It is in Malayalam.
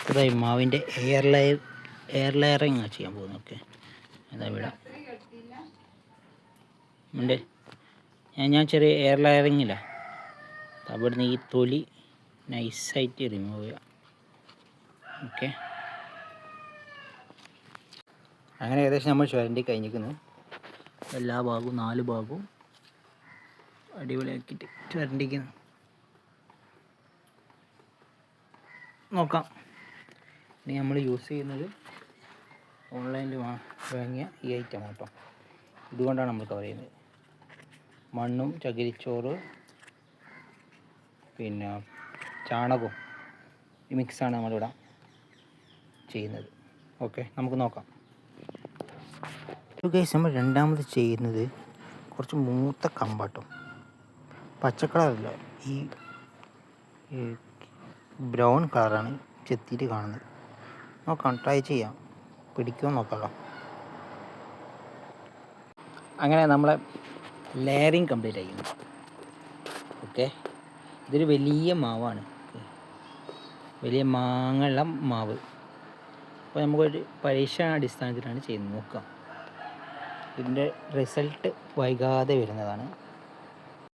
അടുത്തതായി മാവിൻ്റെ എയർ ലെയറിങ് ചെയ്യാൻ പോകുന്നു. ഓക്കെ, അതാ ഇവിടെ ഉണ്ട്. ഞാൻ ചെറിയ എയർ ലെയറിങ്ങില്ല. അവിടുന്ന് ഈ തൊലി നൈസായിട്ട് റിമൂവ് ചെയ്യുക. ഓക്കെ, അങ്ങനെ ഏകദേശം നമ്മൾ ചുരണ്ടി കഴിഞ്ഞിരിക്കുന്നു. എല്ലാ ഭാഗവും 4 ഭാഗവും അടിപൊളിയാക്കിയിട്ട് ചുരണ്ടിക്കുന്നു. നോക്കാം. ഇനി നമ്മൾ യൂസ് ചെയ്യുന്നത് ഓൺലൈനിൽ വാങ്ങിയ ഈ ഐറ്റം കേട്ടോ. ഇതുകൊണ്ടാണ് നമ്മൾ കവർ ചെയ്യുന്നത്. മണ്ണും ചകിരിച്ചോറ് പിന്നെ ചാണകവും ഈ മിക്സാണ് നമ്മളിവിടെ ചെയ്യുന്നത്. ഓക്കെ, നമുക്ക് നോക്കാം. ഗൈസ്, നമ്മൾ രണ്ടാമത് ചെയ്യുന്നത് കുറച്ച് മൂത്ത കമ്പാട്ടോ. പച്ചക്കളറല്ല, ഈ ബ്രൗൺ കളറാണ് ചെത്തിയിട്ട് കാണുന്നത്. നോക്കാം, ട്രൈ ചെയ്യാം, പിടിക്കുമോ നോക്കാമല്ലോ. അങ്ങനെ നമ്മളെ ലെയറിങ് കംപ്ലീറ്റ് ആയിരുന്നു. ഓക്കെ, ഇതൊരു വലിയ മാവാണ്, വലിയ മാങ്ങയുള്ള മാവ്. അപ്പോൾ നമുക്കൊരു പരീക്ഷണാടിസ്ഥാനത്തിലാണ് ചെയ്യുന്നത്. നോക്കാം. ഇതിൻ്റെ റിസൾട്ട് വൈകാതെ വരുന്നതാണ്.